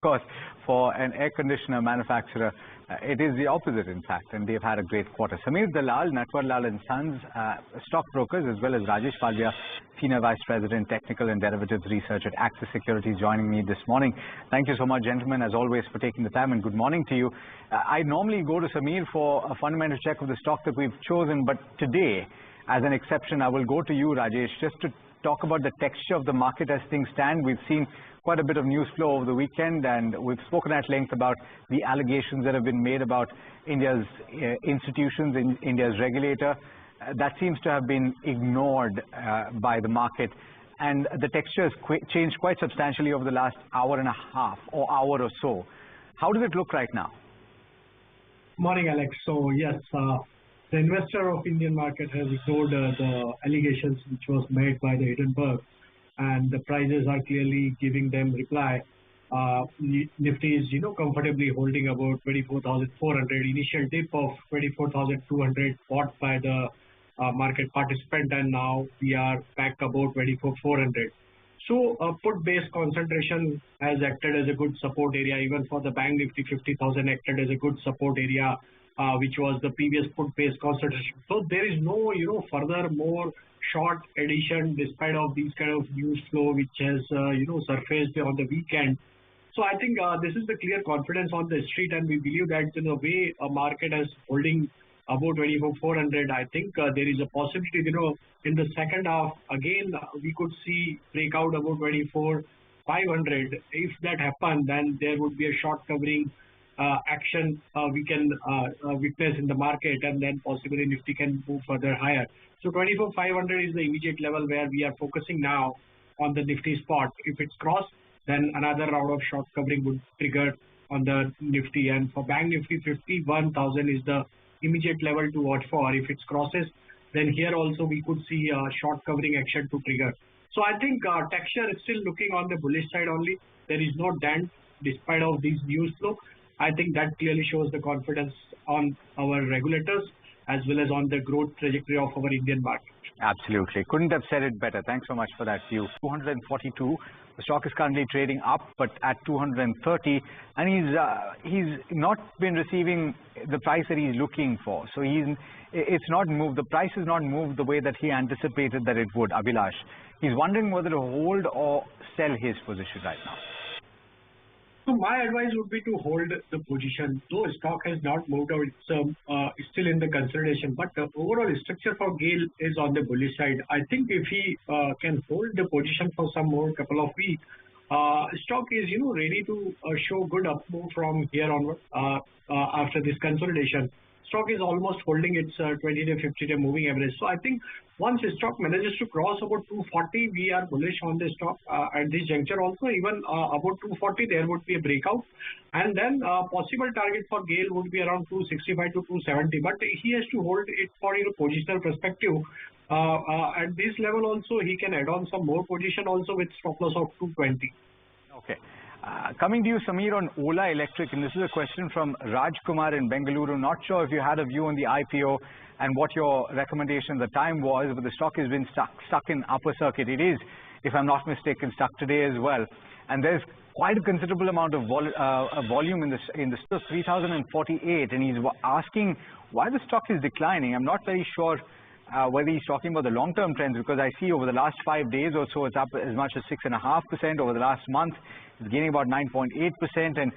course, for an air conditioner manufacturer, it is the opposite, in fact, and they've had a great quarter. Sameer Dalal, Natwarlal and Sons, stockbrokers, as well as Rajesh Palviya, Senior Vice President, Technical and Derivatives Research at Axis Securities, joining me this morning. Thank you so much, gentlemen, as always, for taking the time, and good morning to you. I normally go to Sameer for a fundamental check of the stock that we've chosen, but today, as an exception, I will go to you, Rajesh, just to talk about the texture of the market as things stand. We've seen quite a bit of news flow over the weekend, and we've spoken at length about the allegations that have been made about India's institutions, India's regulator. That seems to have been ignored by the market, and the texture has changed quite substantially over the last hour and a half or hour or so. How does it look right now? Morning, Alex. So yes, the investor of Indian market has ignored the allegations which was made by the Hindenburg, and the prices are clearly giving them reply. Nifty is, comfortably holding about 24,400. Initial dip of 24,200 bought by the market participant, and now we are back about 24,400. So put-based concentration has acted as a good support area. Even for the Bank Nifty, 50,000 acted as a good support area, which was the previous put-based concentration. So there is no, further more short addition despite of these kind of news flow which has, surfaced on the weekend. So I think this is the clear confidence on the street, and we believe that in the way a market is holding about 24,400, I think there is a possibility, in the second half, again, we could see breakout about 24,500. If that happens, then there would be a short covering action we can witness in the market, and then possibly Nifty can move further higher. So 24,500 is the immediate level where we are focusing now on the Nifty spot. If it's crossed, then another round of short covering would trigger on the Nifty. And for Bank Nifty, 51,000 is the immediate level to watch for. If it crosses, then here also we could see a short covering action to trigger. So I think texture is still looking on the bullish side only. There is no dent despite of these news flow. I think that clearly shows the confidence on our regulators as well as on the growth trajectory of our Indian market. Absolutely. Couldn't have said it better. Thanks so much for that view. 242. The stock is currently trading up, but at 230, and he's not been receiving the price that he's looking for. So it's not moved. The price has not moved the way that he anticipated that it would, Abhilash. He's wondering whether to hold or sell his position right now. So my advice would be to hold the position. Though stock has not moved out, it's still in the consolidation. But the overall structure for GAIL is on the bullish side. I think if he can hold the position for some more couple of weeks, stock is ready to show good up move from here onward after this consolidation. Stock is almost holding its 20-day, 50-day moving average. So I think once the stock manages to cross about 240, we are bullish on the stock at this juncture. Also, even about 240, there would be a breakout. And then possible target for GAIL would be around 265 to 270. But he has to hold it for positional perspective. At this level also, he can add on some more position also with stop loss of 220. Okay. Coming to you, Sameer, on Ola Electric, and this is a question from Raj Kumar in Bengaluru. Not sure if you had a view on the IPO and what your recommendation at the time was, but the stock has been stuck in upper circuit. It is, if I'm not mistaken, stuck today as well. And there's quite a considerable amount of volume in the stock, 3,048, and he's asking why the stock is declining. I'm not very sure whether he's talking about the long-term trends, because I see over the last 5 days or so, it's up as much as 6.5%. Over the last month, it's gaining about 9.8%. And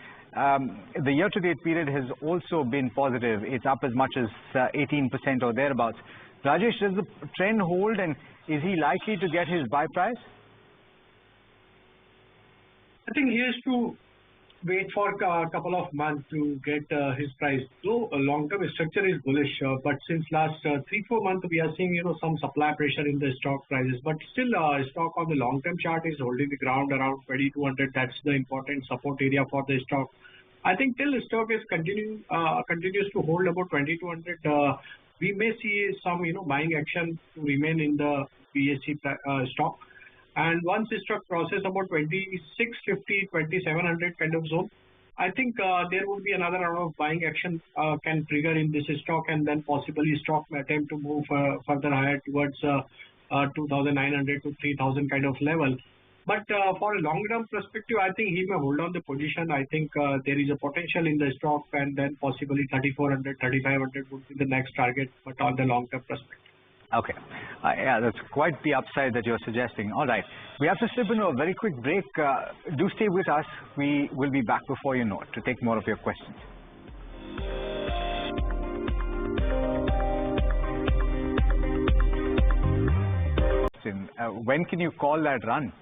the year-to-date period has also been positive. It's up as much as 18% or thereabouts. Rajesh, does the trend hold, and is he likely to get his buy price? I think he has to wait for a couple of months to get his price. So long-term structure is bullish, but since last 3-4 months, we are seeing some supply pressure in the stock prices. But still, stock on the long-term chart is holding the ground around 2,200. That's the important support area for the stock. I think till the stock is continues to hold about 2,200, we may see some buying action to remain in the BSE stock. And once the stock crosses about 2650, 2700 kind of zone, I think there would be another round of buying action can trigger in this stock, and then possibly stock may attempt to move further higher towards 2,900 to 3,000 kind of level. But for a long-term perspective, I think he may hold on the position. I think there is a potential in the stock, and then possibly 3,400, 3,500 would be the next target, but on the long-term perspective. Okay. Yeah, that's quite the upside that you're suggesting. All right. We have to slip into a very quick break. Do stay with us. We will be back before you know it to take more of your questions. When can you call that run?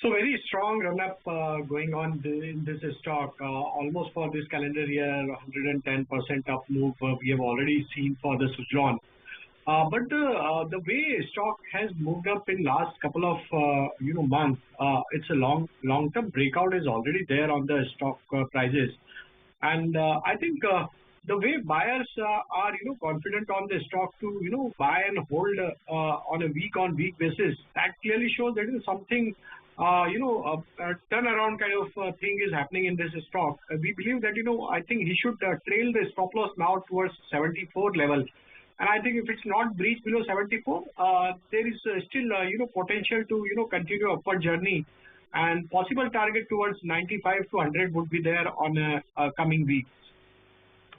So very strong run-up going on in this stock. Almost for this calendar year, 110% up move we have already seen for the Suzlon. But the way stock has moved up in last couple of months, it's a long-term breakout is already there on the stock prices, and I think the way buyers are confident on the stock to buy and hold on a week-on-week basis, that clearly shows that something a turnaround kind of thing is happening in this stock. We believe that I think he should trail the stop loss now towards 74 level, and I think if it's not breached below 74, there is still potential to continue upward journey, and possible target towards 95 to 100 would be there on coming weeks.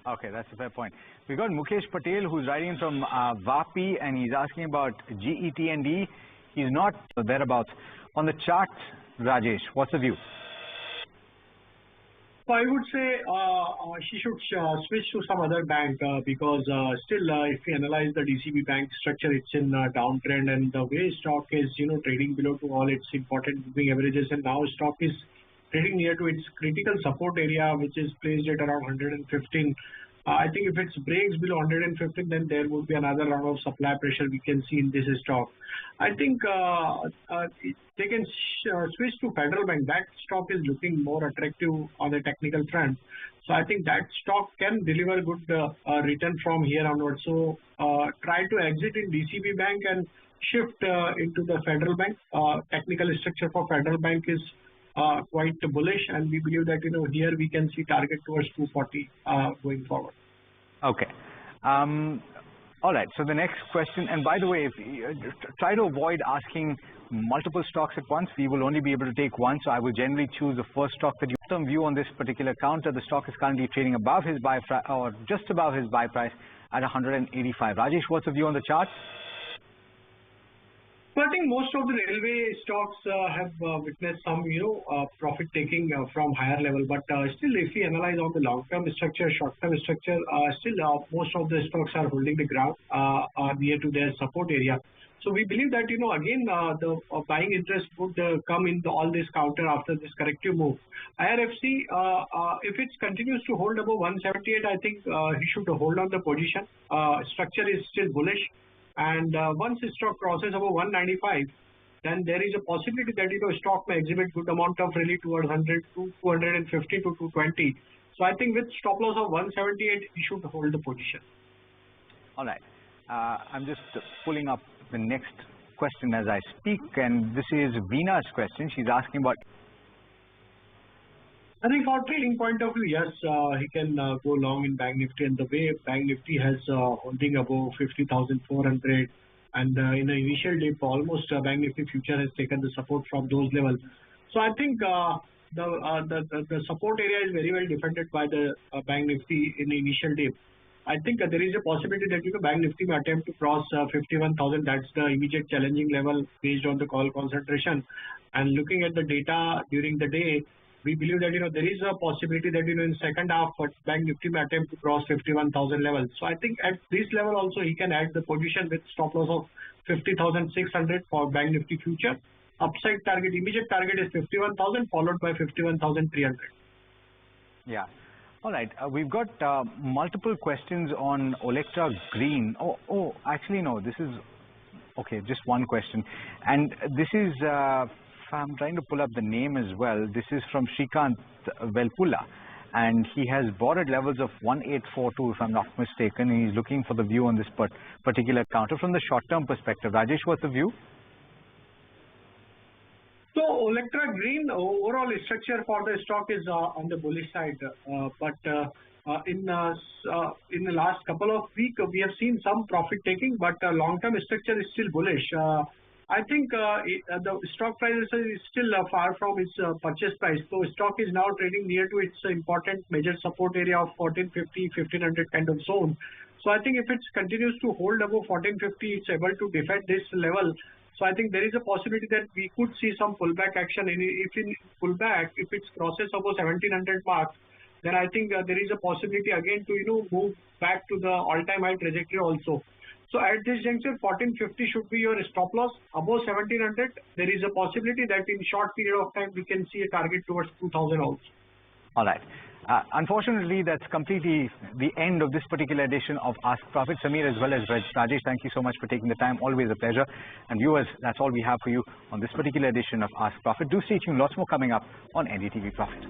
Okay, that's a fair point. We got Mukesh Patel, who's writing from Vapi, and he's asking about GET&D. He's not thereabouts. On the chart, Rajesh, what's the view? So I would say she should switch to some other bank because still if we analyze the DCB bank structure, it's in downtrend, and the way stock is trading below to all its important moving averages, and now stock is trading near to its critical support area, which is placed at around 115. I think if it breaks below 115, then there would be another round of supply pressure we can see in this stock. I think they can switch to Federal Bank. That stock is looking more attractive on the technical front. So I think that stock can deliver good return from here onwards. So try to exit in DCB Bank and shift into the Federal Bank. Technical structure for Federal Bank is quite bullish, and we believe that here we can see target towards 240 going forward. Okay. All right. So the next question, and by the way, if you try to avoid asking multiple stocks at once, we will only be able to take one. So I will generally choose the first stock that you term view on this particular counter. The stock is currently trading above his buy price, or just above his buy price at 185. Rajesh, what's the view on the chart? So I think most of the railway stocks have witnessed some, profit taking from higher level. But still, if we analyze on the long-term structure, short-term structure, still most of the stocks are holding the ground near to their support area. So we believe that, again, the buying interest would come into all this counter after this corrective move. IRFC, if it continues to hold above 178, I think he should hold on the position. Structure is still bullish. And once the stock crosses over 195, then there is a possibility that stock may exhibit good amount of rally towards 100 to 250 to 220. So I think with stop loss of 178, we should hold the position. All right. I'm just pulling up the next question as I speak, and this is Veena's question. She's asking about. I think for trading point of view, yes, he can go long in Bank Nifty, and the way Bank Nifty has holding above 50,400, and in the initial dip, almost Bank Nifty future has taken the support from those levels. So I think the support area is very well defended by the Bank Nifty in the initial dip. I think there is a possibility that Bank Nifty may attempt to cross 51,000. That's the immediate challenging level based on the call concentration. And looking at the data during the day, we believe that there is a possibility that in second half, Bank Nifty may attempt to cross 51,000 levels. So I think at this level also he can add the position with stop loss of 50,600 for Bank Nifty future. Upside target, immediate target is 51,000 followed by 51,300. Yeah. All right. We've got multiple questions on Olectra Green. Actually no. This is okay. Just one question, and this is. I'm trying to pull up the name as well. This is from Shrikant Velpula, and he has bought at levels of 1842, if I'm not mistaken, and he's looking for the view on this particular counter from the short-term perspective. Rajesh, what's the view? So Olectra Green, overall structure for the stock is on the bullish side, but in the last couple of weeks we have seen some profit taking, but long-term structure is still bullish. I think the stock price is still far from its purchase price. So stock is now trading near to its important major support area of 1450, 1500 kind of zone. So I think if it continues to hold above 1450, it's able to defend this level. So I think there is a possibility that we could see some pullback action. And if in pullback, if it crosses above 1700 marks, then I think there is a possibility again to move back to the all-time high trajectory also. So at this juncture, 1450 should be your stop loss. Above 1700, there is a possibility that in short period of time we can see a target towards 2000 also. All right. Unfortunately, that's completely the end of this particular edition of Ask Profit. Samir as well as Rajesh, thank you so much for taking the time. Always a pleasure. And viewers, that's all we have for you on this particular edition of Ask Profit. Do stay tuned. Lots more coming up on NDTV Profit.